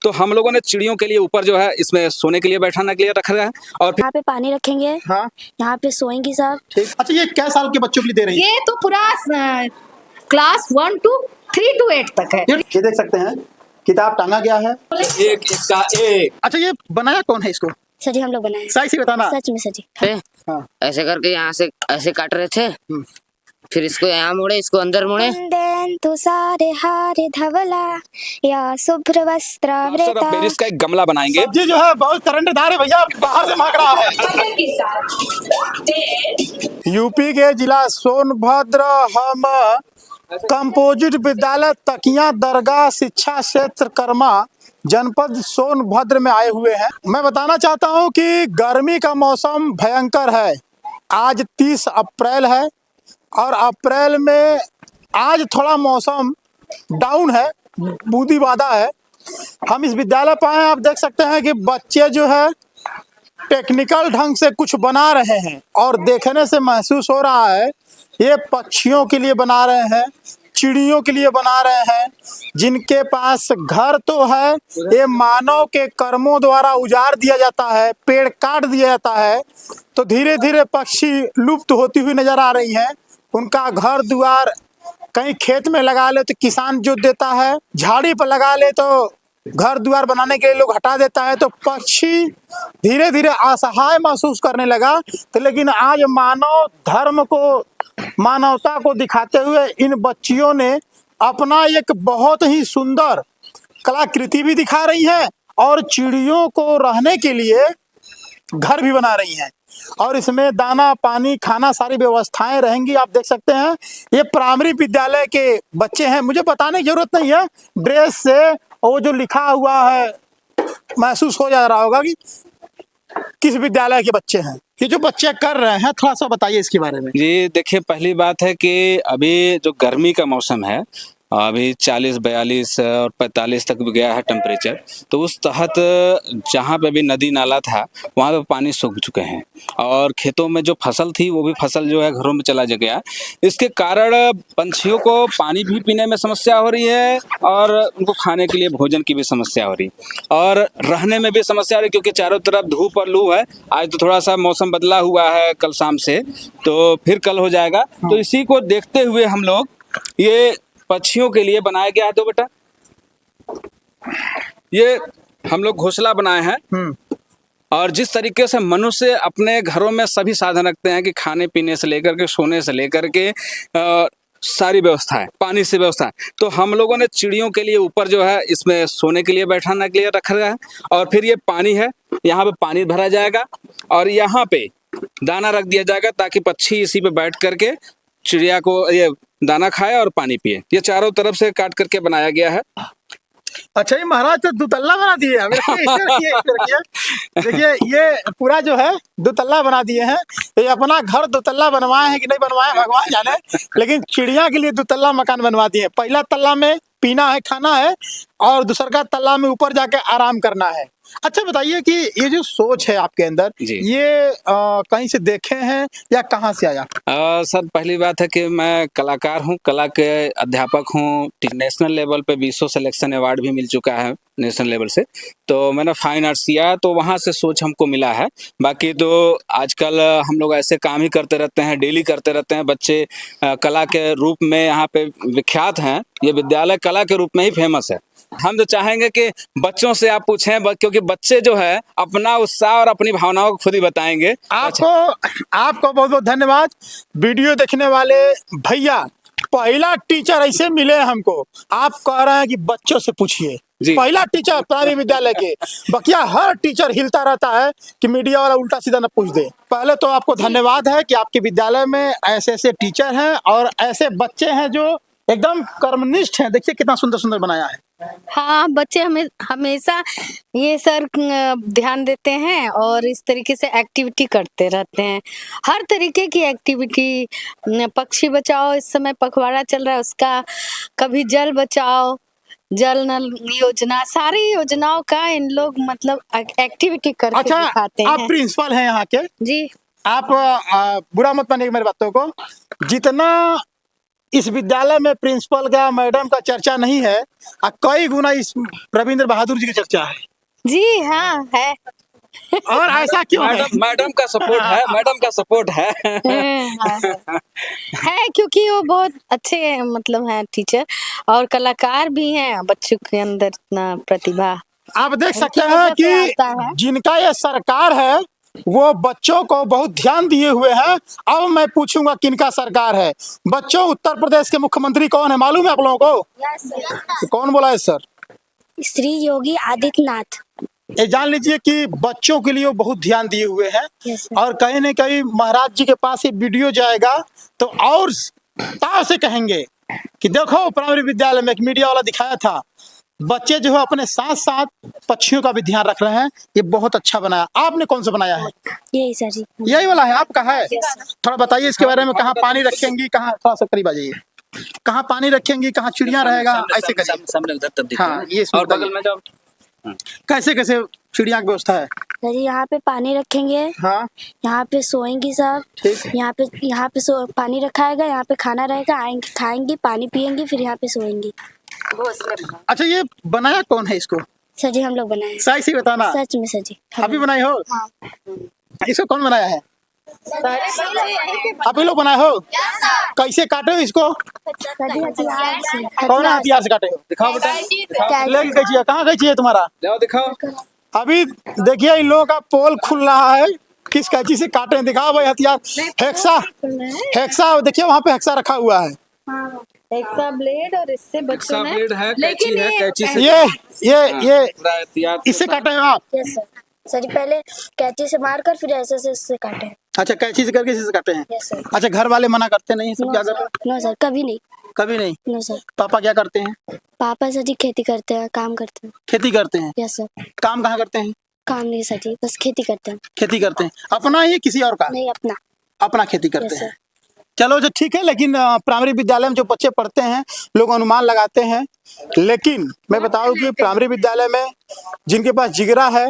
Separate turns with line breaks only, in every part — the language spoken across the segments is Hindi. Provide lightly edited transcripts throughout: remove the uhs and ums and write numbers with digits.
तो हम लोगों ने चिड़ियों के लिए ऊपर जो है इसमें सोने के लिए बैठाने के लिए रखा गया है। और फिर
यहाँ पे पानी रखेंगे,
हाँ
यहाँ पे सोएंगी सब।
ठीक। अच्छा, ये क्या साल के बच्चों के लिए दे रही है?
ये तो पूरा क्लास 1 to 3 to 8 तक है।
ये देख सकते हैं, किताब टांगा गया है।
एक इसका एक।
अच्छा, ये बनाया कौन है इसको?
सर जी हम लोग बनाए।
सही से बताना।
सच में सर जी।
हाँ।
ऐसे करके यहाँ से ऐसे काट रहे थे, फिर इसको यहाँ मोड़े, इसको अंदर मोड़े।
सारे हारे धवला या शुभ्र वस्त्रावृता।
पेरिस का एक गमला बनाएंगे।
सब्जी जो है बहुत करंटदार है भैया, बाहर से भाग रहा है। यूपी के जिला सोनभद्र हम कंपोजिट विद्यालय तकिया दरगाह शिक्षा क्षेत्र कर्मा जनपद सोनभद्र में आए हुए हैं। मैं बताना चाहता हूं कि गर्मी का मौसम भयंकर है। आज 30 अप्रैल है और अप्रैल में आज थोड़ा मौसम डाउन है, बूंदी बादा है। हम इस विद्यालय पर आए, आप देख सकते हैं कि बच्चे जो है टेक्निकल ढंग से कुछ बना रहे हैं और देखने से महसूस हो रहा है ये पक्षियों के लिए बना रहे हैं, चिड़ियों के लिए बना रहे हैं। जिनके पास घर तो है, ये मानव के कर्मों द्वारा उजाड़ दिया जाता है, पेड़ काट दिया जाता है, तो धीरे धीरे पक्षी लुप्त होती हुई नजर आ रही हैं। उनका घर द्वार कहीं खेत में लगा ले तो किसान जोत देता है, झाड़ी पर लगा ले तो घर द्वार बनाने के लिए लोग हटा देता है, तो पक्षी धीरे धीरे असहाय महसूस करने लगा। तो लेकिन आज मानव धर्म को, मानवता को दिखाते हुए इन बच्चियों ने अपना एक बहुत ही सुंदर कलाकृति भी दिखा रही है और चिड़ियों को रहने के लिए घर भी बना रही हैं और इसमें दाना पानी खाना सारी व्यवस्थाएं रहेंगी। आप देख सकते हैं ये प्राइमरी विद्यालय के बच्चे हैं। मुझे बताने की जरूरत नहीं है, ड्रेस से वो जो लिखा हुआ है महसूस हो जा रहा होगा कि किस विद्यालय के बच्चे हैं। ये जो बच्चे कर रहे हैं थोड़ा सा बताइए इसके बारे में।
ये देखिए, पहली बात है कि अभी जो गर्मी का मौसम है, अभी 40, 42 और 45 तक भी गया है टेम्परेचर। तो उस तहत जहाँ पे भी नदी नाला था वहाँ पे पानी सूख चुके हैं और खेतों में जो फसल थी वो भी फसल जो है घरों में चला गया। इसके कारण पंछियों को पानी भी पीने में समस्या हो रही है और उनको खाने के लिए भोजन की भी समस्या हो रही और रहने में भी समस्या हो रही, क्योंकि चारों तरफ धूप और लू है। आज तो थोड़ा सा मौसम बदला हुआ है कल शाम से, तो फिर कल हो जाएगा। तो इसी को देखते हुए हम लोग ये पक्षियों के लिए बनाया गया है। तो बेटा ये हम लोग घोंसला बनाए हैं और जिस तरीके से मनुष्य अपने घरों में सभी साधन रखते हैं कि खाने पीने से लेकर के सोने से लेकर के सारी व्यवस्था है, पानी से व्यवस्था है, तो हम लोगों ने चिड़ियों के लिए ऊपर जो है इसमें सोने के लिए बैठाने के लिए रखा गया है। और फिर ये पानी है, यहाँ पे पानी भरा जाएगा और यहाँ पे दाना रख दिया जाएगा ताकि पक्षी इसी पे बैठ करके चिड़िया को ये दाना खाए और पानी पिए। ये चारों तरफ से काट करके बनाया गया है।
अच्छा, ये महाराज तो दुतल्ला बना दिए हैं। देखिए ये पूरा जो है दुतल्ला बना दिए हैं। ये अपना घर दुतल्ला बनवाए हैं कि नहीं बनवाए भगवान जाने, लेकिन चिड़िया के लिए दुतल्ला मकान बनवा दिए। पहला तल्ला में पीना है, खाना है और दूसरा तल्ला में ऊपर जाके आराम करना है। अच्छा बताइए कि ये जो सोच है आपके अंदर, ये कहीं से देखे हैं या कहाँ से आया?
सर, पहली बात है कि मैं कलाकार हूँ, कला के अध्यापक हूँ। नेशनल लेवल पे 20 सिलेक्शन अवार्ड भी मिल चुका है नेशनल लेवल से। तो मैंने फाइन आर्ट्स किया तो वहाँ से सोच हमको मिला है। बाकी तो आजकल हम लोग ऐसे काम ही करते रहते हैं, डेली करते रहते हैं। बच्चे कला के रूप में यहाँ पे विख्यात हैं। ये विद्यालय कला के रूप में ही फेमस है। हम तो चाहेंगे कि बच्चों से आप पूछें, क्योंकि बच्चे जो है अपना उत्साह और अपनी भावनाओं को खुद ही बताएंगे।
आपको बहुत बहुत धन्यवाद। वीडियो देखने वाले भैया, पहला टीचर ऐसे मिले हमको। आप कह रहे हैं कि बच्चों से पूछिए, पहला टीचर प्राइमरी विद्यालय के। बकिया हर टीचर हिलता रहता है कि मीडिया वाला उल्टा सीधा न पूछ दे। पहले तो आपको धन्यवाद है कि आपके विद्यालय में ऐसे ऐसे टीचर हैं और ऐसे बच्चे हैं जो एकदम कर्मनिष्ठ हैं। देखिए कितना सुंदर सुंदर बनाया है।
हाँ, बच्चे हमेशा ये सर ध्यान देते हैं और इस तरीके से एक्टिविटी करते रहते हैं। हर तरीके की एक्टिविटी, पक्षी बचाओ, इस समय पखवाड़ा चल रहा है उसका, कभी जल बचाओ, जल नल योजना, सारी योजनाओं का इन लोग मतलब एक्टिविटी करके दिखाते हैं।
आप प्रिंसिपल हैं यहाँ के?
जी।
आप बुरा मत मानिए मेरी बातों को। जितना इस विद्यालय में प्रिंसिपल का, मैडम का चर्चा नहीं है, और कई गुना इस रविंद्र बहादुर जी की चर्चा है।
जी हाँ है।
और ऐसा क्यों है?
मैडम का सपोर्ट है, मैडम का सपोर्ट है।
है क्योंकि वो बहुत अच्छे मतलब हैं टीचर, और कलाकार भी हैं, बच्चों के अंदर इतना प्रतिभा।
आप देख सकते
उनकी
हैं
वजह से आता
कि
है।
जिनका ये सरकार है वो बच्चों को बहुत ध्यान दिए हुए हैं। अब मैं पूछूंगा किनका सरकार है। बच्चों, उत्तर प्रदेश के मुख्यमंत्री कौन है मालूम है आप लोगों को? तो कौन बोला है सर?
श्री योगी आदित्यनाथ।
ये जान लीजिए कि बच्चों के लिए वो बहुत ध्यान दिए हुए हैं।
Yes, sir.
और कहीं न कहीं महाराज जी के पास ये वीडियो जाएगा तो और ताव से कहेंगे कि देखो, प्राइमरी विद्यालय में एक मीडिया वाला दिखाया था, बच्चे जो है अपने साथ साथ पक्षियों का भी ध्यान रख रहे हैं। ये बहुत अच्छा बनाया। आपने कौन सा बनाया है?
यही सर जी।
यही वाला है आपका है?
Yes, sir.
थोड़ा बताइए इसके बारे में। कहाँ पानी रखेंगी, कहाँ, थोड़ा सा करीब आ जाइए, कहाँ पानी रखेंगी, कहाँ चिड़िया रहेगा, ऐसे करिए।
सामने उधर तब दिखता
हाँ,
है।
ये इसमें
और बगल में जाओ।
कैसे कैसे चिड़िया की व्यवस्था है?
सर जी यहाँ पे पानी रखेंगे,
हाँ
यहाँ पे सोएंगी सब,
ठीक।
यहाँ पे पानी रखाएगा, यहाँ पे खाना रहेगा, आएंगी खाएंगी, पानी पियेंगी, फिर यहाँ पे सोएंगी।
अच्छा, ये बनाया कौन है इसको?
सर जी हम लोग बनाए।
सही से बताना।
सच में सर जी।
अभी बनाए हो?
हाँ।
इसको कौन बनाया है? आप ही लोग बनाए हो? कैसे काटे हो इसको?
सर जी हथियार से।
कौन हथियार से काटे हो?
दिखाओ बेटा,
लेके कैची है? कहाँ कैची है तुम्हारा?
जाओ दिखाओ।
अभी देखिए इन लोगों का पोल खुल रहा है, किस कैची से काटे हैं। दिखाओ भाई हथियार। हेक्सा, हेक्सा देखिए वहाँ पे हेक्सा रखा हुआ है।
एक्सा ब्लेड, और इससे बच्चों ने
ब्लेड है, कैंची है, कैंची से
ये
पूरा एहतियात
इससे काटे हो आप?
Yes sir. सर जी पहले कैंची से मारकर फिर ऐसे से इससे काटे हैं।
अच्छा, कैची से करके इससे काटे हैं।
Yes sir.
अच्छा, घर वाले मना करते नहीं? सब क्या कर रहे हैं?
नो सर, कभी नहीं।
कभी नहीं?
No sir.
पापा क्या करते हैं?
पापा सर जी खेती करते हैं, काम करते हैं।
खेती करते हैं।
Yes sir.
काम कहाँ करते हैं?
काम नहीं सर जी, बस खेती करते हैं।
खेती करते हैं। अपना ही किसी और का?
नहीं, अपना।
अपना खेती करते
यस
हैं।
सर।
चलो जो ठीक है, लेकिन प्राइमरी विद्यालय में जो बच्चे पढ़ते हैं लोग अनुमान लगाते हैं, लेकिन मैं बताऊं कि प्राइमरी विद्यालय में जिनके पास जिगरा है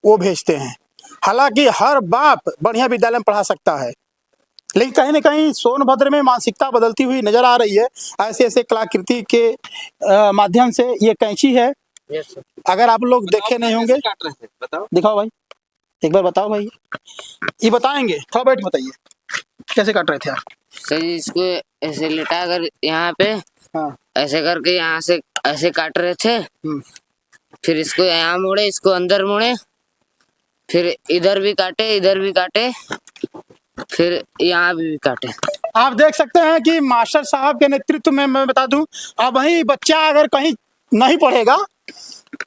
वो भेजते हैं। हालांकि हर बाप बढ़िया विद्यालय में पढ़ा सकता है, लेकिन कहीं ना कहीं सोनभद्र में मानसिकता बदलती हुई नजर आ रही है। ऐसे ऐसे कलाकृति के माध्यम से। ये कैंची है, अगर आप लोग देखे नहीं होंगे,
काट रहे थे, बताओ।
दिखाओ भाई, एक बार बताओ भाई। ये बताएंगे, थोड़ा बैठ बताइए कैसे काट रहे थे आप?
सर जी इसको ऐसे लिटा कर यहाँ पे
हाँ।
ऐसे करके यहाँ से ऐसे काट रहे थे, फिर इसको यहाँ मोड़े, इसको अंदर मोड़े, फिर इधर भी काटे, इधर भी काटे, फिर यहाँ भी काटे।
आप देख सकते हैं कि मास्टर साहब के नेतृत्व में, मैं बता दूं, अब वही बच्चा अगर कहीं नहीं पढ़ेगा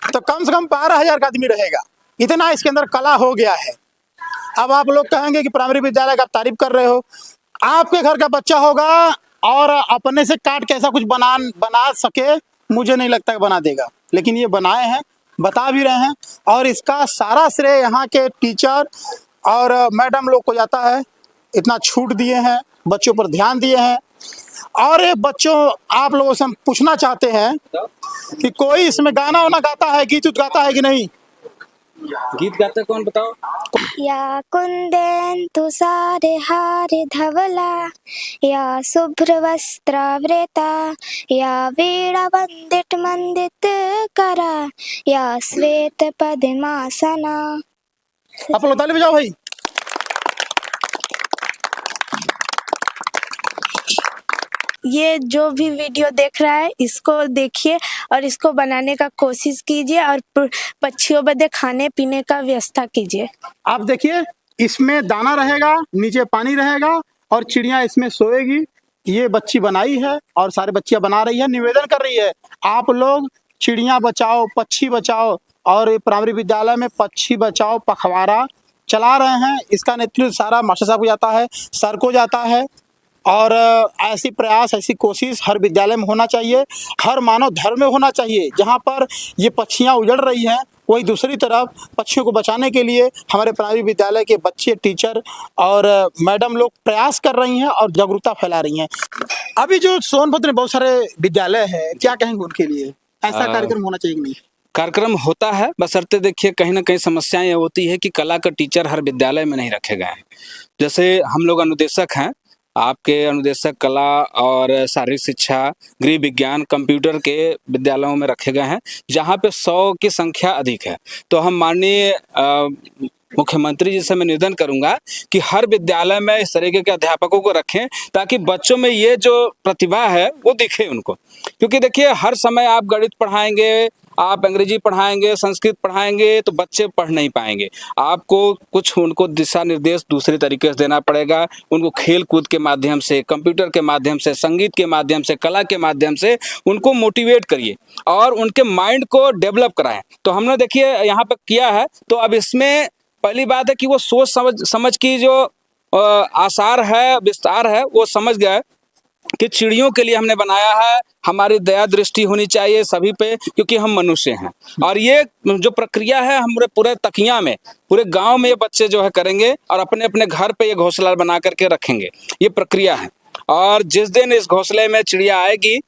तो कम से कम 12,000 का आदमी रहेगा। इतना इसके अंदर कला हो गया है। अब आप लोग कहेंगे कि प्राइमरी विद्यालय का आप तारीफ कर रहे हो। आपके घर का बच्चा होगा और अपने से काट के ऐसा कुछ बना सके, मुझे नहीं लगता कि बना देगा, लेकिन ये बनाए हैं, बता भी रहे हैं। और इसका सारा श्रेय यहाँ के टीचर और मैडम लोग को जाता है। इतना छूट दिए हैं, बच्चों पर ध्यान दिए हैं। और ये बच्चों, आप लोगों से हम पूछना चाहते हैं कि कोई इसमें गाना वाना गाता है, गीत गाता है कि नहीं?
गीत गाते कौन, बताओ।
या कुंदेन्तु सारे धवला, या शुभ्र वस्त्रावृता, या वीणा वंदित मंदित करा, या श्वेत पद्मासना।
आप लोग ताली बजाओ भाई।
ये जो भी वीडियो देख रहा है इसको देखिए और इसको बनाने का कोशिश कीजिए, और पक्षियों बदे खाने पीने का व्यवस्था कीजिए।
आप देखिए, इसमें दाना रहेगा, नीचे पानी रहेगा और चिड़िया इसमें सोएगी। ये बच्ची बनाई है और सारे बच्चियां बना रही है, निवेदन कर रही है, आप लोग चिड़िया बचाओ, पक्षी बचाओ। और प्राइमरी विद्यालय में पक्षी बचाओ पखवाड़ा चला रहे हैं। इसका नेतृत्व सारा मास्टर साहब को जाता है, सर को जाता है। और ऐसी प्रयास, ऐसी कोशिश हर विद्यालय में होना चाहिए, हर मानव धर्म में होना चाहिए। जहाँ पर ये पक्षियाँ उजड़ रही हैं, वही दूसरी तरफ पक्षियों को बचाने के लिए हमारे प्राइमरी विद्यालय के बच्चे, टीचर और मैडम लोग प्रयास कर रही हैं और जागरूकता फैला रही हैं। अभी जो सोनभद्र में बहुत सारे विद्यालय हैं, क्या कहेंगे उनके लिए? ऐसा कार्यक्रम होना चाहिए कि नहीं?
कार्यक्रम होता है, बशर्ते देखिए कहीं ना कहीं समस्याएं ये होती है कि कला का टीचर हर विद्यालय में नहीं रखे गए हैं। जैसे हम लोग अनुदेशक हैं, आपके अनुदेशक कला और शारीरिक शिक्षा, गृह विज्ञान, कंप्यूटर के विद्यालयों में रखे गए हैं, जहाँ पे 100 की संख्या अधिक है। तो हम माननीय मुख्यमंत्री जी से मैं निवेदन करूंगा कि हर विद्यालय में इस तरीके के अध्यापकों को रखें, ताकि बच्चों में ये जो प्रतिभा है वो दिखे उनको। क्योंकि देखिए, हर समय आप गणित पढ़ाएंगे, आप अंग्रेजी पढ़ाएंगे, संस्कृत पढ़ाएंगे, तो बच्चे पढ़ नहीं पाएंगे। आपको कुछ उनको दिशा निर्देश दूसरे तरीके से देना पड़ेगा। उनको खेल कूद के माध्यम से, कंप्यूटर के माध्यम से, संगीत के माध्यम से, कला के माध्यम से उनको मोटिवेट करिए और उनके माइंड को डेवलप कराएं। तो हमने देखिए यहाँ पर किया है। तो अब इसमें पहली बात है कि वो सोच समझ की जो आसार है, विस्तार है, वो समझ गए कि चिड़ियों के लिए हमने बनाया है। हमारी दया दृष्टि होनी चाहिए सभी पे, क्योंकि हम मनुष्य हैं। और ये जो प्रक्रिया है हमारे पूरे तकिया में, पूरे गांव में ये बच्चे जो है करेंगे और अपने अपने घर पे ये घोंसला बना करके रखेंगे। ये प्रक्रिया है। और जिस दिन इस घोंसले में चिड़िया आएगी,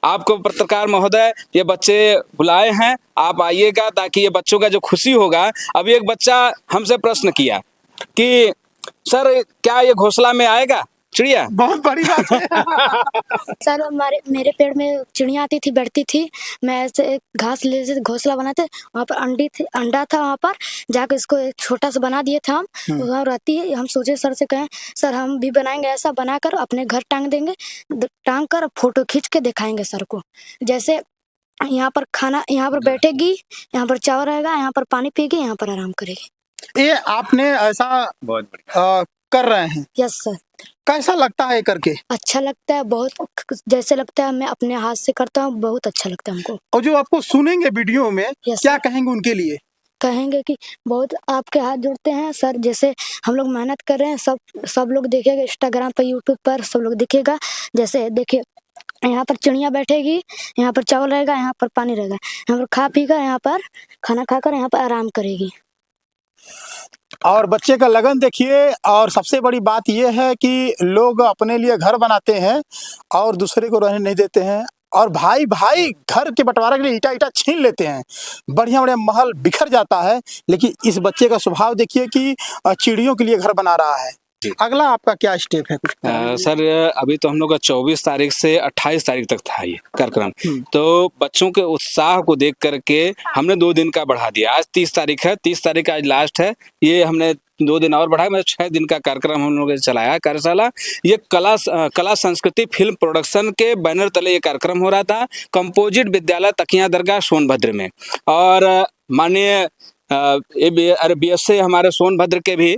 आपको पत्रकार महोदय ये बच्चे बुलाए हैं, आप आइएगा, ताकि ये बच्चों का जो खुशी होगा। अभी एक बच्चा हमसे प्रश्न किया कि सर क्या ये घोंसला में आएगा चिड़िया?
बहुत बड़ी बात है।
सर मेरे पेड़ में चिड़िया आती थी, बैठती थी। मैं ऐसे घास ले से घोंसला बनाते, वहाँ पर अंडा था, वहाँ पर जाकर इसको एक छोटा सा बना दिए थे हम। वहाँ रहती है। हम सोचे सर से कहें सर हम भी बनाएंगे, ऐसा बनाकर अपने घर टांग देंगे, टांग कर फोटो खींच के दिखाएंगे सर को। जैसे यहाँ पर खाना, यहाँ पर बैठेगी, यहाँ पर चावल रहेगा, यहाँ पर पानी पिएगी, यहाँ पर आराम करेगी।
ये आपने ऐसा कर रहे हैं,
यस सर।
कैसा लगता है करके?
अच्छा लगता है बहुत, जैसे लगता है मैं अपने हाथ से करता हूँ, बहुत अच्छा लगता है हमको।
और जो आपको सुनेंगे वीडियो में,
Yes,
क्या
sir.
कहेंगे उनके लिए?
कहेंगे कि बहुत आपके हाथ जोड़ते हैं सर। जैसे हम लोग मेहनत कर रहे हैं, सब लोग देखेगा, इंस्टाग्राम पर, यूट्यूब पर सब लोग दिखेगा। जैसे देखिए, यहाँ पर चिड़िया बैठेगी, यहाँ पर चावल रहेगा, यहाँ पर पानी रहेगा, यहाँ पर खा पी कर, यहाँ पर खाना खाकर यहाँ पर आराम करेगी।
और बच्चे का लगन देखिए। और सबसे बड़ी बात यह है कि लोग अपने लिए घर बनाते हैं और दूसरे को रहने नहीं देते हैं, और भाई भाई घर के बंटवारे के लिए ईटा छीन लेते हैं, बढ़िया बढ़िया महल बिखर जाता है। लेकिन इस बच्चे का स्वभाव देखिए कि चिड़ियों के लिए घर बना रहा है। अगला आपका क्या स्टेप है? कुछ
सर अभी तो हम लोग का 24 तारीख से 28 तारीख तक था ये कार्यक्रम। तो बच्चों के उत्साह को देख करके हमने 2 दिन का बढ़ा दिया। आज 30 तारीख है, 30 तारीख आज लास्ट है। ये हमने 2 दिन और बढ़ाया, मतलब 6 दिन का कार्यक्रम हम लोगों ने चलाया कार्यशाला। ये कला संस्कृति फिल्म प्रोडक्शन के बैनर तले ये कार्यक्रम हो रहा था, कंपोजिट विद्यालय तकिया दरगाह सोनभद्र में। और माननीय BSA हमारे सोनभद्र के भी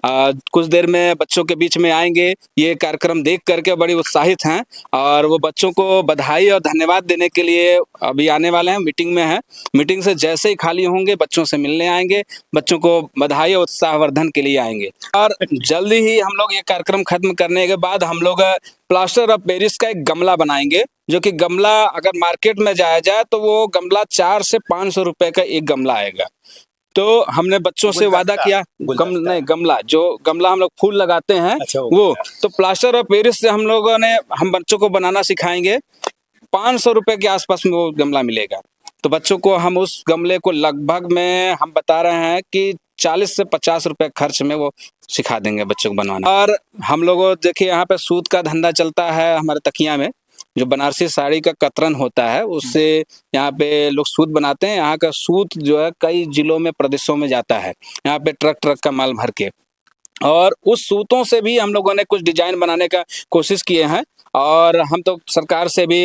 कुछ देर में बच्चों के बीच में आएंगे। ये कार्यक्रम देख करके बड़ी उत्साहित हैं और वो बच्चों को बधाई और धन्यवाद देने के लिए अभी आने वाले हैं। मीटिंग में हैं, मीटिंग से जैसे ही खाली होंगे बच्चों से मिलने आएंगे, बच्चों को बधाई और उत्साहवर्धन के लिए आएंगे। और जल्दी ही हम लोग ये कार्यक्रम खत्म करने के बाद हम लोग प्लास्टर ऑफ पेरिस का एक गमला बनाएंगे, जो कि गमला अगर मार्केट में जाया जाए तो वो गमला 400 से 500 रुपए का एक गमला आएगा। तो हमने बच्चों से वादा किया, गमला जो गमला हम लोग फूल लगाते हैं,
अच्छा,
वो तो प्लास्टर ऑफ पेरिस से हम बच्चों को बनाना सिखाएंगे। 500 रुपए के आसपास में वो गमला मिलेगा। तो बच्चों को हम उस गमले को लगभग में हम बता रहे हैं कि 40 से 50 रुपए खर्च में वो सिखा देंगे बच्चों को बनवाना। और हम लोगों देखिए यहाँ पे सूत का धंधा चलता है हमारे तकिया में, जो बनारसी साड़ी का कतरन होता है उससे यहाँ पे लोग सूत बनाते हैं। यहाँ का सूत जो है कई जिलों में, प्रदेशों में जाता है, यहाँ पे ट्रक का माल भर के। और उस सूतों से भी हम लोगों ने कुछ डिजाइन बनाने का कोशिश किए हैं। और हम तो सरकार से भी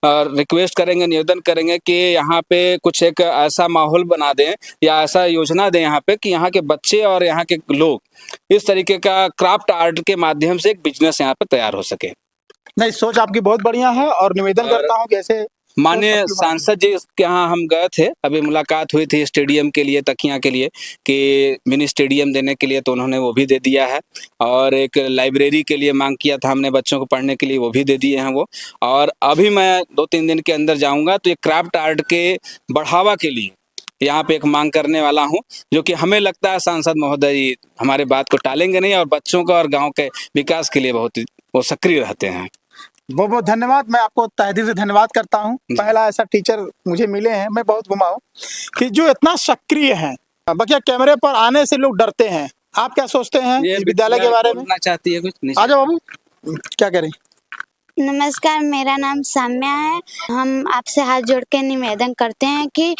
रिक्वेस्ट करेंगे, निवेदन करेंगे कि यहाँ पे कुछ एक ऐसा माहौल बना दें या ऐसा योजना दें यहाँ पे कि यहाँ के बच्चे और यहाँ के लोग इस तरीके का क्राफ्ट आर्ट के माध्यम से एक बिजनेस यहाँ पे तैयार हो सके।
नहीं, सोच आपकी बहुत बढ़िया है और निवेदन करता हूँ कि ऐसे
माननीय सांसद जी के यहाँ हम गए थे, अभी मुलाकात हुई थी स्टेडियम के लिए, तकिया के लिए कि मिनी स्टेडियम देने के लिए, तो उन्होंने वो भी दे दिया है। और एक लाइब्रेरी के लिए मांग किया था हमने बच्चों को पढ़ने के लिए, वो भी दे दिए हैं वो। और अभी मैं 2-3 दिन के अंदर जाऊंगा तो ये क्राफ्ट आर्ट के बढ़ावा के लिए यहाँ पे एक मांग करने वाला हूँ, जो कि हमें लगता है सांसद महोदय जी हमारे बात को टालेंगे नहीं और बच्चों का और गाँव के विकास के लिए बहुत वो सक्रिय रहते हैं।
बहुत बहुत धन्यवाद। मैं आपको तहे दिल से धन्यवाद करता हूँ। पहला ऐसा टीचर मुझे मिले हैं, मैं बहुत घुमा हूँ, कि जो इतना सक्रिय है। बकिया कैमरे पर आने से लोग डरते हैं, आप क्या सोचते हैं इस विद्यालय के बारे में?
बोलना चाहती है कुछ?
आ जाओ बाबू। क्या करें?
नमस्कार, मेरा नाम साम्या है। हम आपसे हाथ जोड़ के निवेदन करते हैं कि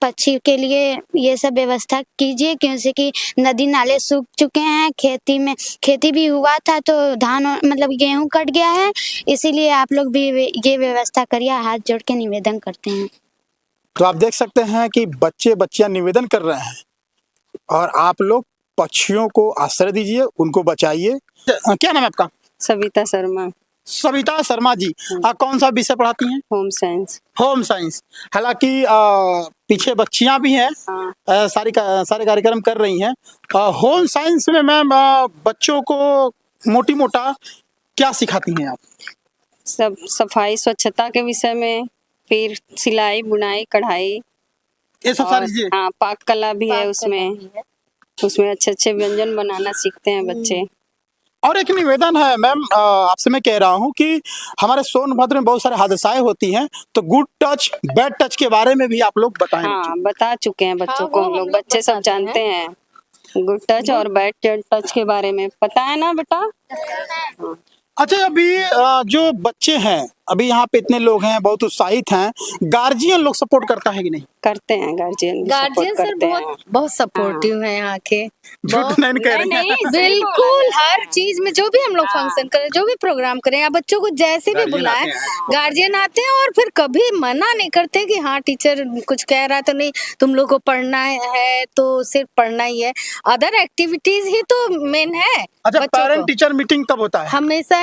पक्षी के लिए ये सब व्यवस्था कीजिए, क्योंकि नदी नाले सूख चुके हैं। खेती भी हुआ था तो धान मतलब गेहूं कट गया है, इसीलिए आप लोग भी ये व्यवस्था करिए, हाथ जोड़ के निवेदन करते हैं।
तो आप देख सकते हैं कि बच्चे बच्चियां निवेदन कर रहे हैं और आप लोग पक्षियों को आश्रय दीजिए, उनको बचाइए। क्या नाम है आपका?
सविता शर्मा,
सविता शर्मा जी। कौन सा विषय पढ़ाती हैं?
Home science.
Home science. हालांकि पीछे बच्चियां भी हैं, सारे कार्यक्रम कर रही हैं। होम साइंस में मैम बच्चों को मोटी मोटा क्या सिखाती हैं आप?
सब सफाई स्वच्छता के विषय में, फिर सिलाई बुनाई कढ़ाई,
ये सब सारी चीजें।
हाँ पाक कला भी है उसमें अच्छे अच्छे व्यंजन बनाना सीखते हैं बच्चे।
और एक निवेदन है मैम, आपसे मैं कह रहा हूँ कि हमारे सोनभद्र में बहुत सारे हादसाएं होती हैं, तो गुड टच बैड टच के बारे में भी आप लोग बताएं।
हाँ बता चुके हैं बच्चों को हम लोग, बच्चे सब जानते हैं गुड टच और बैड टच के बारे में, पता है ना बेटा?
अच्छा, अभी जो बच्चे हैं, अभी यहाँ पे इतने लोग हैं, बहुत उत्साहित हैं, गार्जियन लोग सपोर्ट करता है कि नहीं?
करते हैं गार्जियन
सर बहुत सपोर्टिव है यहाँ के।
झूठ नहीं कह रही हैं।
बिल्कुल हर चीज में, जो भी हम लोग फंक्शन करें, जो भी प्रोग्राम करें, या बच्चों को जैसे भी बुलाएं, गार्जियन आते हैं और फिर कभी मना नहीं करते कि हाँ टीचर कुछ कह रहा है तो नहीं, तुम लोग को पढ़ना है तो सिर्फ पढ़ना ही है, अदर एक्टिविटीज ही तो मेन है।
अच्छा,
बच्चों
पेरेंट
को
टीचर मीटिंग कब होता है?
हमेशा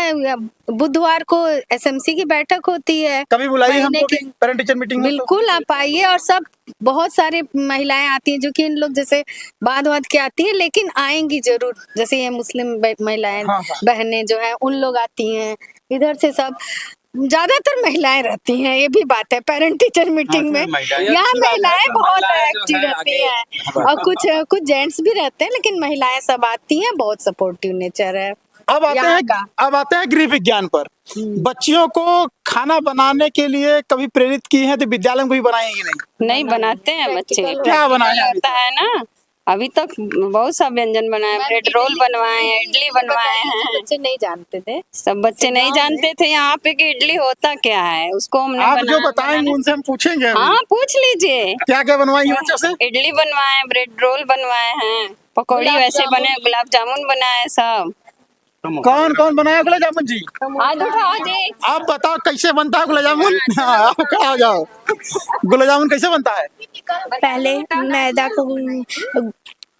बुधवार को एसएमसी की बैठक होती है।
कभी बुलाइए
महीने
हमको
की-
भी पेरेंट टीचर मीटिंग में।
बिल्कुल आप आइए, और सब बहुत सारे महिलाएं आती हैं जो कि इन लोग जैसे बाद के आती हैं, लेकिन आएंगी जरूर। जैसे ये मुस्लिम महिलाएं
हाँ, हाँ।
बहनें जो हैं उन लोग आती हैं, इधर से सब ज्यादातर महिलाएं रहती हैं। ये भी बात है पेरेंट टीचर मीटिंग में, यहाँ महिलाएं बहुत एक्टिव रहती हैं और कुछ जेंट्स भी रहते हैं, लेकिन महिलाएं सब आती हैं, बहुत सपोर्टिव नेचर है।
अब
यहाँ का।
आते हैं गृह विज्ञान पर। बच्चियों को खाना बनाने के लिए कभी प्रेरित की है तो विद्यालय में भी बनाएंगे नहीं?
नहीं बनाते हैं बच्चे।
क्या बनाया
होता है ना, अभी तक बहुत सा व्यंजन बनाए, ब्रेड रोल बनवाए हैं, इडली बनवाए हैं।
बच्चे नहीं जानते थे,
सब बच्चे नहीं जानते थे यहाँ पे कि इडली होता क्या है, उसको हमने
आप जो
बनाया।
बताएंगे उनसे हम पूछेंगे अभी।
हाँ पूछ लीजिए।
क्या क्या बनवाएंगे बच्चों से?
इडली बनवाए हैं, ब्रेड रोल बनवाए हैं, पकौड़ी वैसे बने, गुलाब जामुन बनाए, सब।
कौन कौन बनाया गुलाब जामुन जी?
हाथ उठाओ जी।
आप बताओ कैसे बनता है गुलाब जामुन? हाँ, आप खड़ा हो जाओ। गुलाब जामुन कैसे बनता है?
पहले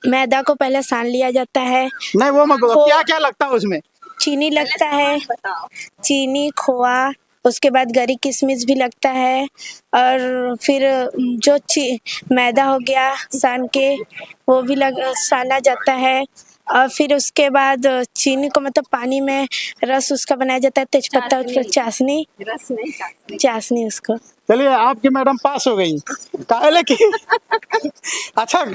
मैदा को पहले सान लिया जाता है।
नहीं वो मत बताओ, क्या क्या लगता है उसमें?
चीनी लगता है, चीनी, खोआ, उसके बाद गरी किशमिश भी लगता है, और फिर जो मैदा हो गया सान के वो भी साना जाता है, और फिर उसके बाद चीनी को मतलब पानी में रस उसका बनाया जाता है, तेजपत्ता, उसका चाशनी उसको।
चलिए, आपकी मैडम पास हो गई। काहे कि अच्छा,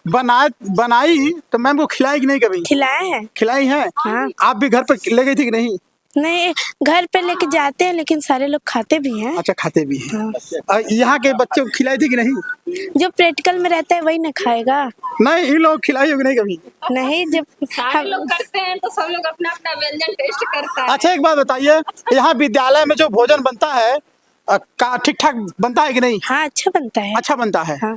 बनाई तो मैम को खिलाई कि नहीं कभी?
खिलाए हैं।
खिलाई है?
हाँ।
आप भी घर पे ले गई थी कि नहीं?
नहीं, घर पे लेके जाते हैं, लेकिन सारे लोग खाते भी हैं।
अच्छा, खाते भी हैं। यहाँ के बच्चे को खिलाई थी कि नहीं?
जो प्रैक्टिकल में रहता है वही ना खाएगा।
नहीं, इन लोग खिलाई होगी नहीं कभी?
नहीं, जब
हम लोग करते हैं तो सब लोग अपना अपना व्यंजन टेस्ट करता है।
अच्छा, एक बात बताइए, यहाँ विद्यालय में जो भोजन बनता है का ठीक ठाक बनता है कि नहीं?
हाँ, अच्छा बनता है।
अच्छा बनता है।
हाँ।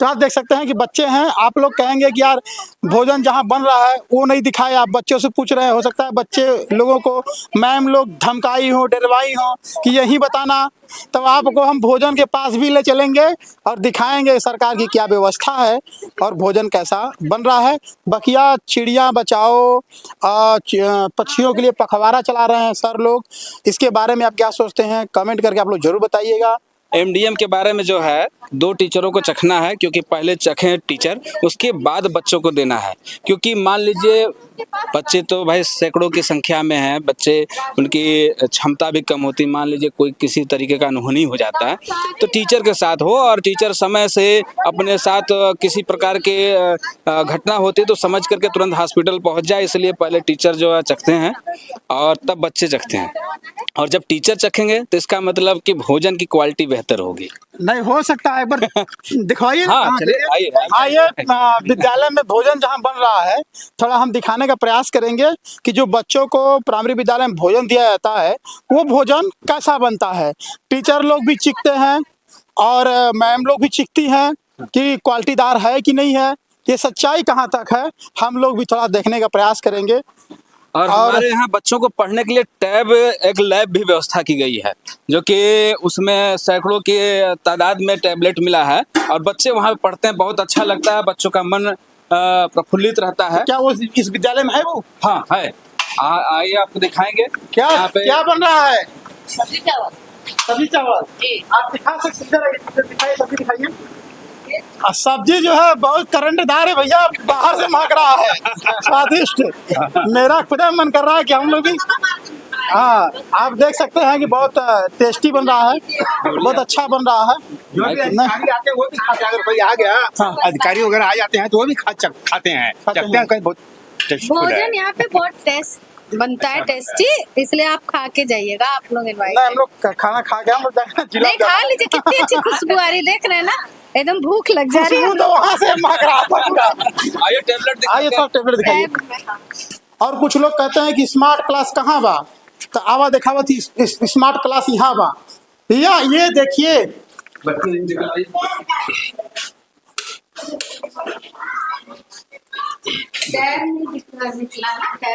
तो आप देख सकते हैं कि बच्चे हैं, आप लोग कहेंगे कि यार भोजन जहाँ बन रहा है वो नहीं दिखाए, आप बच्चों से पूछ रहे हैं। हो सकता है बच्चे लोगों को मैम लोग धमकाई हो, डरवाई हो कि यही बताना, तब आपको हम भोजन के पास भी ले चलेंगे और दिखाएंगे सरकार की क्या व्यवस्था है और भोजन कैसा बन रहा है। बकिया चिड़िया बचाओ, पक्षियों के लिए पखवाड़ा चला रहे हैं सर लोग, इसके बारे में आप क्या सोचते हैं? कमेंट करके आप लोग जरूर बताइएगा।
एमडीएम के बारे में जो है 2 टीचरों को चखना है, क्योंकि पहले चखें टीचर, उसके बाद बच्चों को देना है। क्योंकि मान लीजिए बच्चे तो भाई सैकड़ों की संख्या में हैं, बच्चे उनकी क्षमता भी कम होती, मान लीजिए कोई किसी तरीके का अनहोनी हो जाता है तो टीचर के साथ हो, और टीचर समय से अपने साथ किसी प्रकार के घटना होती तो समझ करके तुरंत हॉस्पिटल पहुंच जाए। इसलिए पहले टीचर जो है चखते हैं और तब बच्चे चखते हैं, और जब टीचर चखेंगे तो इसका मतलब कि भोजन की क्वालिटी बेहतर बेहतर होगी।
नहीं हो सकता है, एक बार दिखवाइए।
हाँ चलिए आइए
आइए विद्यालय में भोजन जहाँ बन रहा है, थोड़ा हम दिखाने का प्रयास करेंगे कि जो बच्चों को प्राइमरी विद्यालय में भोजन दिया जाता है वो भोजन कैसा बनता है। टीचर लोग भी चीखते हैं और मैम लोग भी चीखती हैं कि क्वालिटीदार है कि नहीं है, ये सच्चाई कहाँ तक है, हम लोग भी थोड़ा देखने का प्रयास करेंगे।
और हमारे यहाँ बच्चों को पढ़ने के लिए टैब एक लैब भी व्यवस्था की गई है, जो कि उसमें सैकड़ों की तादाद में टैबलेट मिला है और बच्चे वहाँ पे पढ़ते हैं। बहुत अच्छा लगता है, बच्चों का मन प्रफुल्लित रहता है।
क्या वो इस विद्यालय में है वो?
हाँ है, आइए आपको दिखाएंगे।
क्या
यहाँ पे
क्या बन रहा है?
सब्जी चावल
सब्जी चावल आप दिखा सकते हैं? दिखाइए, सब्जी दिखाइए। सब्जी जो है बहुत करंटदार है भैया, बाहर से महक रहा है, स्वादिष्ट। मेरा खुद मन कर रहा है कि हम लोग भी, हाँ आप देख सकते हैं कि बहुत टेस्टी बन रहा है, बहुत अच्छा बन रहा है।
जो भी अधिकारी आते हैं वो भी खाते हैं, अगर कोई आ गया अधिकारी वगैरह आ जाते हैं तो वो भी खाते हैं, चखते हैं। बहुत टेस्टफुल है।
भोजन यहाँ पे बहुत टेस्ट बनता है, टेस्टी, इसलिए आप खा के जाइएगा। आप लोग इनवाइट,
नहीं हम लोग खाना खा के हम लोग
नहीं खा लीजिए, कितनी अच्छी खुशबू आ रही, देख रहे हैं ना, एकदम भूख लग जा रही है।
तो वहाँ से महक रहा था पूरा।
आइए टैबलेट
आइए सब टेबलेट दिखाइए। और कुछ लोग कहते हैं कि स्मार्ट क्लास कहाँ बा, तो आवा दिखावा थी स्मार्ट क्लास यहाँ बा भैया, ये देखिए।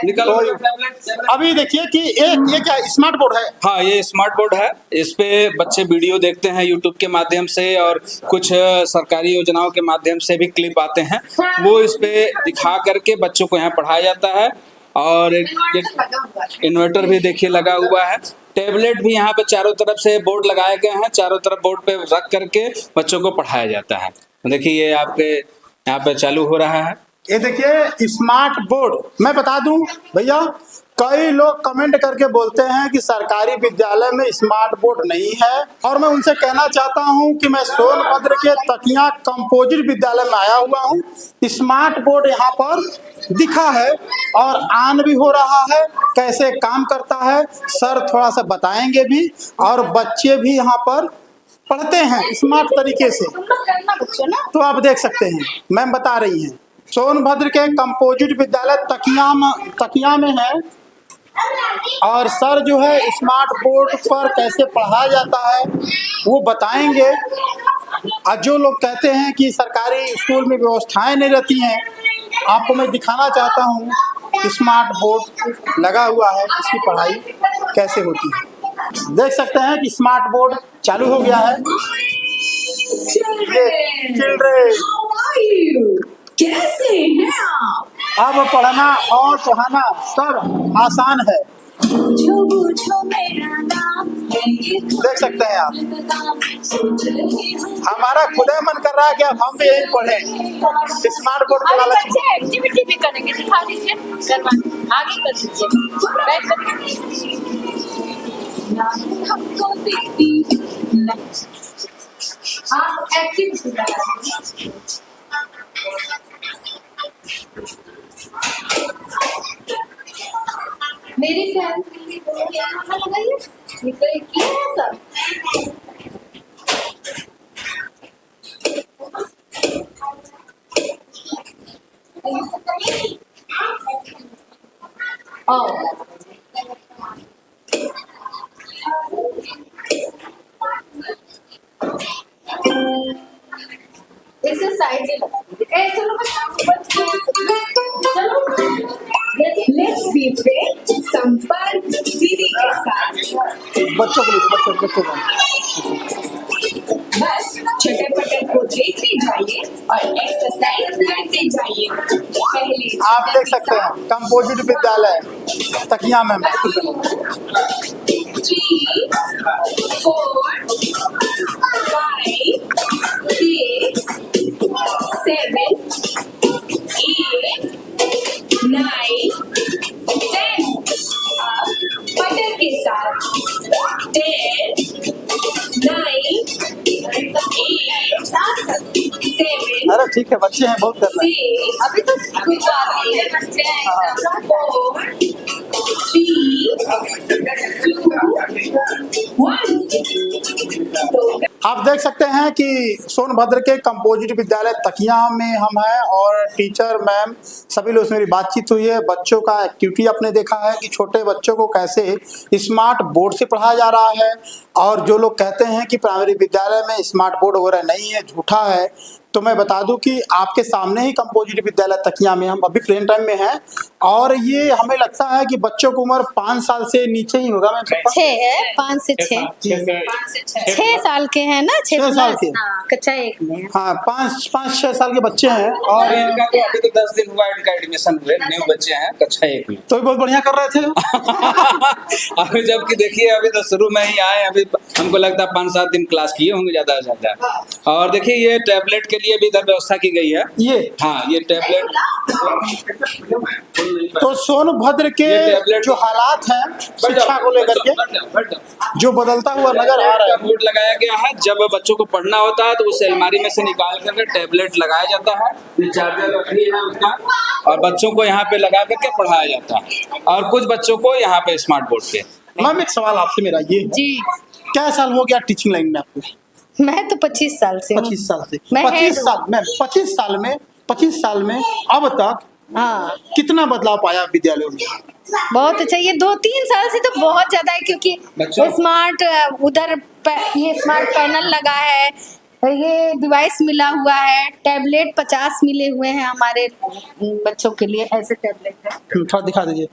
निकालो
तो
टैबलेट।
अभी देखिए कि ये क्या स्मार्ट बोर्ड है?
हाँ ये स्मार्ट बोर्ड है, इस पे बच्चे वीडियो देखते हैं यूट्यूब के माध्यम से और कुछ सरकारी योजनाओं के माध्यम से भी क्लिप आते हैं, वो इस पे दिखा करके बच्चों को यहाँ पढ़ाया जाता है। और इन्वर्टर भी देखिए लगा हुआ है। टेबलेट भी यहाँ पे चारों तरफ से बोर्ड लगाए गए हैं, चारों तरफ बोर्ड पे रख करके बच्चों को पढ़ाया जाता है। देखिए ये आपके यहाँ पे चालू हो रहा है।
ये देखिए स्मार्ट बोर्ड। मैं बता दूं भैया, कई लोग कमेंट करके बोलते हैं कि सरकारी विद्यालय में स्मार्ट बोर्ड नहीं है, और मैं उनसे कहना चाहता हूं कि मैं सोनभद्र के तकिया कंपोजिट विद्यालय में आया हुआ हूं। स्मार्ट बोर्ड यहाँ पर दिखा है और ऑन भी हो रहा है, कैसे काम करता है सर थोड़ा सा बताएंगे भी, और बच्चे भी यहाँ पर पढ़ते हैं स्मार्ट तरीके से, तो आप देख सकते हैं। मैम बता रही हैं सोनभद्र के कंपोजिट विद्यालय तकिया में है, और सर जो है स्मार्ट बोर्ड पर कैसे पढ़ाया जाता है वो बताएंगे। और जो लोग कहते हैं कि सरकारी स्कूल में व्यवस्थाएं नहीं रहती हैं, आपको मैं दिखाना चाहता हूँ स्मार्ट बोर्ड लगा हुआ है, इसकी पढ़ाई कैसे होती है। देख सकते हैं कि स्मार्ट बोर्ड चालू हो गया है। चिल्ड्रेन
कैसे हैं आप?
अब पढ़ना और पढ़ाना सब आसान है।
बूझो बूझो मेरा नाम,
देख सकते हैं आप,
सोच रही हूँ।
हमारा खुद मन कर रहा है कि अब हम भी यही पढ़ें स्मार्ट बोर्ड के लालच में।
एक्टिविटी भी करेंगे, दिखा दीजिए, आगे कर दीजिए।
हमको देखती
आप एक्टिविटी करेंगे। मेरी फैमिली यहाँ लगाइए, निकल क्या है सब। इसे साइड में लगा दीजिए। चलो
लेट्स बी फ्रेंड्स, संपर्क दीदी के साथ।
बच्चों को बच्चों को
बस चटर-पटर को देखते जाइए और एक्सरसाइज करते जाइए। पहले
आप देख सकते हैं कंपोजिट विद्यालय तकिया में
3, 4, 5, 6, 7, 8, 9, 10। अब बटर के साथ 10, 9, 8, 7,
अरे ठीक है, बच्चे हैं बहुत कर रहे हैं।
6, अभी तो कुछ आ रही है, बच्चे हैं। 4, 3, 2, 1।
आप देख सकते हैं कि सोनभद्र के कंपोजिट विद्यालय तकिया में हम हैं और टीचर मैम सभी लोग से मेरी बातचीत हुई है। बच्चों का एक्टिविटी आपने देखा है कि छोटे बच्चों को कैसे स्मार्ट बोर्ड से पढ़ाया जा रहा है, और जो लोग कहते हैं कि प्राइमरी विद्यालय में स्मार्ट बोर्ड वगैरह नहीं है, झूठा है। तो मैं बता दूं कि आपके सामने ही कंपोजिट विद्यालय तकिया में हम अभी प्लेन टाइम में हैं, और ये हमें लगता है कि बच्चों की उम्र 5 साल से नीचे ही होगा। मैं
6 है, 5 से 6 6 साल के हैं ना,
6 साल के,
हाँ, कक्षा 1 में।
हाँ 5-6 साल के बच्चे हैं।
और
और
इनका तो अभी तो 10 दिन हुआ इनका एडमिशन हुए, न्यू बच्चे हैं कक्षा 1 में।
तो भी बहुत बढ़िया कर रहे थे।
अभी जबकि देखिए अभी तो शुरू में ही आए, अभी हमको लगता है 5-7 दिन क्लास किए होंगे ज्यादा से ज्यादा। और देखिए ये टैबलेट के लिए भी इधर व्यवस्था की गई है।
ये
हाँ ये टैबलेट,
तो सोनभद्र के
ये टैबलेट
जो हालात हैं शिक्षा को लेकर के जो बदलता हुआ नजर आ रहा है,
बोर्ड लगाया गया है। जब बच्चों को पढ़ना होता है तो उस अलमारी में से निकाल करके टैबलेट लगाया जाता है, ये चार्जर रखनी है उसका, और बच्चों को यहाँ पे लगा करके पढ़ाया जाता है, और कुछ बच्चों को यहाँ पे स्मार्ट बोर्ड पे।
मैम एक सवाल आपसे मेरा ये है,
जी,
क्या साल हो गया टीचिंग लाइन में आपको?
मैं तो 25 साल से हूँ।
25 साल से।
मैं
25
head
साल में 25 साल में अब तक
हाँ,
कितना बदलाव पाया विद्यालयों में?
बहुत अच्छा। ये 2-3 साल से तो बहुत ज्यादा है, क्योंकि
बच्चों-
स्मार्ट उधर ये स्मार्ट पैनल लगा है, ये डिवाइस मिला हुआ है, टैबलेट 50 मिले हुए हैं हमारे बच्चों के लिए, ऐसे टैबलेट है।
थोड़ा दिखा दीजिए।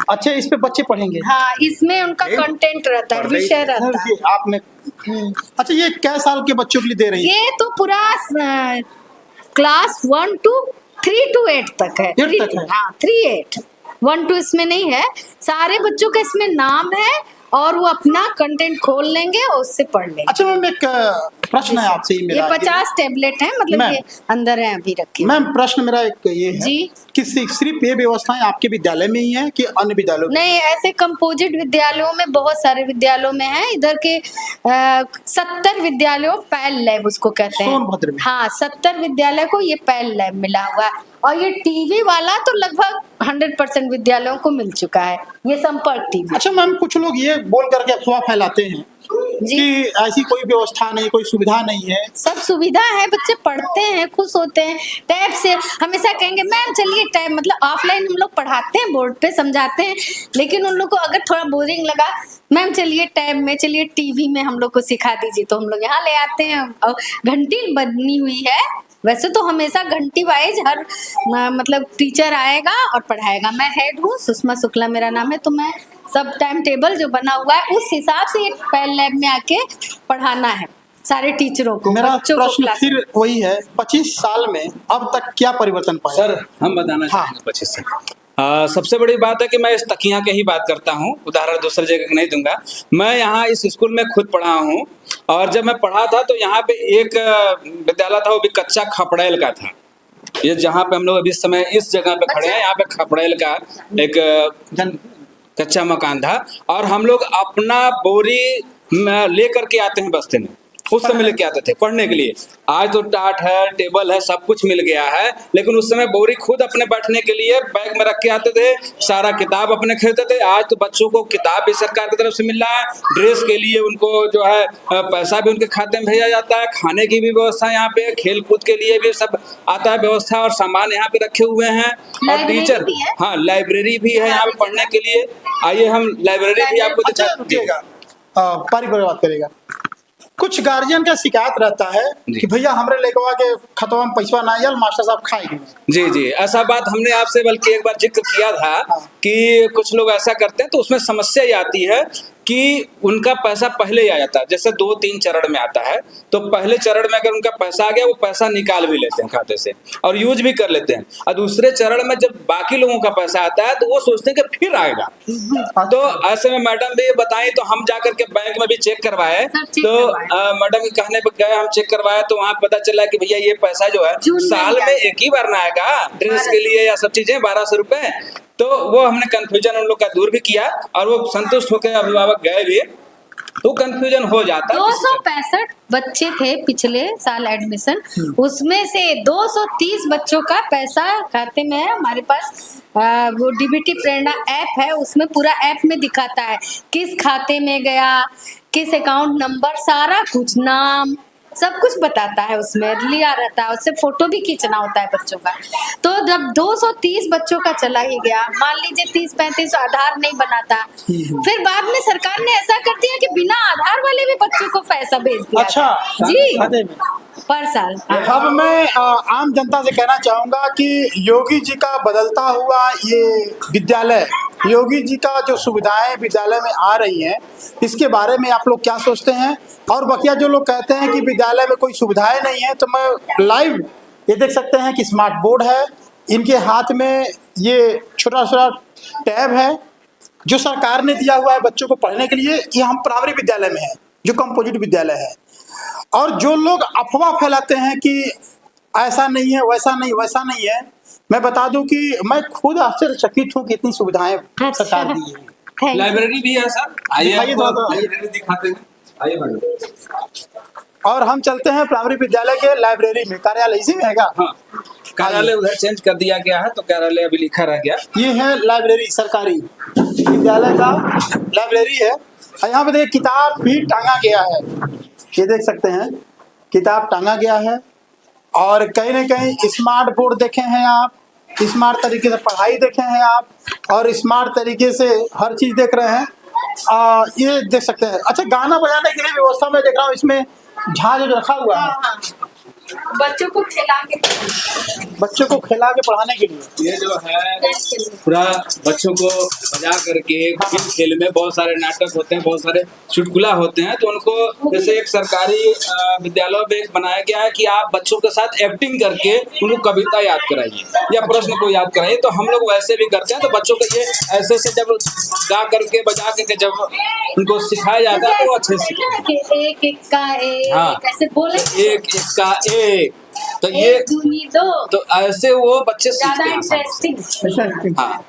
अच्छा, इस पे बच्चे पढ़ेंगे?
हाँ, इसमें उनका कंटेंट रहता है, विषय रहता है।
आपने अच्छा, ये क्या साल के बच्चों के लिए दे रही है?
ये तो पूरा क्लास 1 to 3 to 8 तक है।
8 तक है?
हाँ, 3-8, 1 to इसमें नहीं है। सारे बच्चों का इसमें नाम है और वो अपना कंटेंट खोल लेंगे और उससे पढ़ लेंगे।
अच्छा मैम, एक प्रश्न है आपसे ही
ये
मेरा।
50 टैबलेट है, मतलब
मैम,
ये अंदर है अभी रखे।
मैम प्रश्न मेरा एक ये है
जी।
कि सिर्फ ये व्यवस्थाएं आपके विद्यालय में ही है कि अन्य विद्यालयों में?
नहीं, ऐसे कंपोजिट विद्यालयों में बहुत सारे विद्यालयों में है। इधर के 70 विद्यालयों, पैल लैब उसको कहते हैं।
सोनभद्र में?
हाँ, 70 विद्यालय को ये पैल लैब मिला हुआ है, और ये टीवी वाला तो लगभग 100% विद्यालयों को मिल चुका है, ये संपर्क टीवी।
अच्छा मैम, कुछ लोग ये बोल करके अफवाह फैलाते हैं कि ऐसी कोई व्यवस्था नहीं, कोई सुविधा नहीं है।
सब सुविधा है, बच्चे पढ़ते हैं, खुश होते हैं। टैब से हमेशा कहेंगे मैम चलिए टैब, मतलब ऑफलाइन हम लोग पढ़ाते हैं, बोर्ड पे समझाते हैं, लेकिन उन लोग को अगर थोड़ा बोरिंग लगा, मैम चलिए टैब में, चलिए टीवी में हम लोग को सिखा दीजिए, तो हम लोग यहाँ ले आते हैं। और घंटी बनी हुई है, वैसे तो हमेशा घंटी वाइज हर मतलब टीचर आएगा और पढ़ाएगा। मैं हेड हूँ, सुषमा शुक्ला मेरा नाम है, तो मैं सब टाइम टेबल जो बना हुआ है उस हिसाब से ये पैल लैब में आके पढ़ाना है सारे टीचरों को,
मेरा
बच्चों को
प्रश्न
क्लास
फिर वही है, 25 साल में अब तक क्या परिवर्तन पाया?
सर हम बताना चाहेंगे 25 से। सबसे बड़ी बात है कि मैं इस तकिया की ही बात करता हूँ, उदाहरण दूसरी जगह का नहीं दूंगा। मैं यहाँ इस स्कूल में खुद पढ़ा हूँ, और जब मैं पढ़ा था तो यहाँ पे एक विद्यालय था, वो भी कच्चा खपड़ैल का था। ये जहाँ पे हम लोग अभी इस समय इस जगह पे खड़े हैं, यहाँ पे खपड़ैल का एक कच्चा मकान था, और हम लोग अपना बोरी ले करके आते हैं बस्ते में, उस समय लेके आते थे पढ़ने के लिए। आज तो टाट है, टेबल है, सब कुछ मिल गया है, लेकिन उस समय बोरी खुद अपने बैठने के लिए बैग में रख के आते थे, सारा किताब अपने खरीदते थे। आज तो बच्चों को किताब भी सरकार की तरफ से मिल रहा है, ड्रेस के लिए उनको जो है पैसा भी उनके खाते में भेजा जाता है, खाने की भी व्यवस्था यहाँ पे, खेल कूद के लिए भी सब आता है व्यवस्था, और सामान यहाँ पे रखे हुए हैं। और टीचर, हाँ लाइब्रेरी भी है यहाँ पे पढ़ने के लिए। आइए हम लाइब्रेरी भी आपको दिखाएंगे।
पारी बात करेगा। कुछ गार्जियन का शिकायत रहता है कि भैया हमरे लेके के खतवा में पैसा ना आयल, मास्टर साहब खाएंगे।
जी जी, ऐसा बात हमने आपसे बल्कि एक बार जिक्र किया था कि कुछ लोग ऐसा करते हैं, तो उसमें समस्या ये आती है कि उनका पैसा पहले ही आ जाता है। जैसे 2-3 चरण में आता है, तो पहले चरण में अगर उनका पैसा आ गया, वो पैसा निकाल भी लेते हैं खाते से और यूज भी कर लेते हैं, और दूसरे चरण में जब बाकी लोगों का पैसा आता है तो वो सोचते हैं कि फिर आएगा। तो ऐसे में मैडम भी बताएं, तो हम जाकर के बैंक में भी चेक करवाए, तो मैडम के कहने पर गए, हम चेक करवाए, तो वहाँ पता चला कि भैया ये पैसा जो है साल में एक ही बार ना आएगा, ड्रेस के लिए या सब चीजें 1200 रुपए। तो वो हमने कंफ्यूजन उन लोग का दूर भी किया, और वो संतुष्ट होकर अभिभावक गए भी, तो कंफ्यूजन हो जाता है।
265 बच्चे थे पिछले साल एडमिशन, उसमें से 230 बच्चों का पैसा खाते में है हमारे पास। वो डीबीटी प्रेरणा ऐप है, उसमें पूरा ऐप में दिखाता है किस खाते में गया, किस अकाउंट नंबर, सारा कुछ, नाम, सब कुछ बताता है, उसमें लिया रहता है, उससे फोटो भी खींचना होता है बच्चों का। तो जब 230 बच्चों का चला ही गया, मान लीजिए 30-35 आधार नहीं बनाता, फिर बाद में सरकार ने ऐसा कर दिया कि बिना आधार वाले भी बच्चों को पैसा भेज दिया।
अच्छा,
जी,
खाते में।
पर साल।
अब मैं आम जनता से कहना चाहूंगा कि योगी जी का बदलता हुआ ये विद्यालय, योगी जी का जो सुविधाएं विद्यालय में आ रही हैं, इसके बारे में आप लोग क्या सोचते हैं? और बकिया जो लोग कहते हैं कि विद्यालय में कोई सुविधाएं नहीं है, तो मैं लाइव ये देख सकते हैं कि स्मार्ट बोर्ड है, इनके हाथ में ये छोटा छोटा टैब है जो सरकार ने दिया हुआ है बच्चों को पढ़ने के लिए। ये हम प्राइमरी विद्यालय में है, जो कंपोजिट विद्यालय है। और जो लोग अफवाह फैलाते हैं कि ऐसा नहीं है, वैसा नहीं, वैसा नहीं है, मैं बता दूं कि मैं खुद आश्चर्यचकित हूँ कि इतनी सुविधाएं सरकार दी है।
लाइब्रेरी भी है सर, आइए
दिखाइए
आपको
थोड़ा सा।
लाइब्रेरी दिखाते हैं, आइए मैडम।
और हम चलते हैं प्राइमरी विद्यालय के लाइब्रेरी में। कार्यालय इसी में है क्या?
हाँ, कार्यालय उधर चेंज कर दिया गया है, तो कार्यालय अभी लिखा रह गया।
ये है लाइब्रेरी, सरकारी विद्यालय का लाइब्रेरी है। और यहाँ पे देखिए किताब भी टांगा गया है, ये देख सकते हैं किताब टांगा गया है। और कहीं ना कहीं स्मार्ट बोर्ड देखे हैं आप, स्मार्ट तरीके से पढ़ाई देखे हैं आप, और स्मार्ट तरीके से हर चीज देख रहे हैं। ये देख सकते हैं। अच्छा, गाना बजाने के लिए व्यवस्था मैं देख रहा हूँ, इसमें झांझ रखा हुआ है
बच्चों को खिला के,
बच्चों को खिला के पढ़ाने के लिए।
ये जो है पूरा बच्चों को बजा करके खेल में बहुत सारे नाटक होते हैं, बहुत सारे चुटकुला होते हैं, तो उनको जैसे एक सरकारी विद्यालय में एक बनाया गया है कि आप बच्चों के साथ एक्टिंग करके उनको कविता याद कराइए या प्रश्न को याद कराइए। तो हम लोग वैसे भी करते हैं, तो बच्चों को ये ऐसे से जब गा करके बजा करके जब उनको सिखाया जाता है तो वो अच्छे से
एक एक का एक,
हाँ,
कैसे बोले,
एक एक का एक, तो ये
एक दूनी दो,
तो ऐसे वो बच्चे
ज्यादा
सीखते हैं।
इंटरेस्टिंग।
हाँ,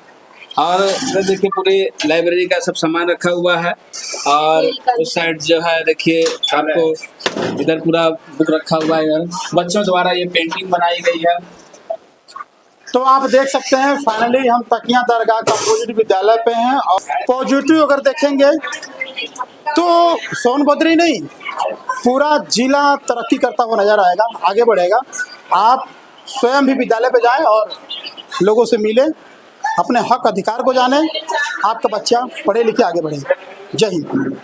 और इधर देखिए पूरी लाइब्रेरी का सब सामान रखा हुआ है। और उस साइड जो है देखिए आपको इधर पूरा बुक रखा हुआ है, इधर बच्चों द्वारा ये पेंटिंग बनाई गई है।
तो आप देख सकते हैं फाइनली हम तकिया दरगाह कंपोजिट विद्यालय पे हैं। और पॉजिटिव अगर देखेंगे तो सोनभद्र नहीं, पूरा जिला तरक्की करता हुआ नजर आएगा, आगे बढ़ेगा। आप स्वयं भी विद्यालय पे जाएं और लोगों से मिलें, अपने हक अधिकार को जानें, आपका बच्चा पढ़े लिखे आगे बढ़े। जय हिंद।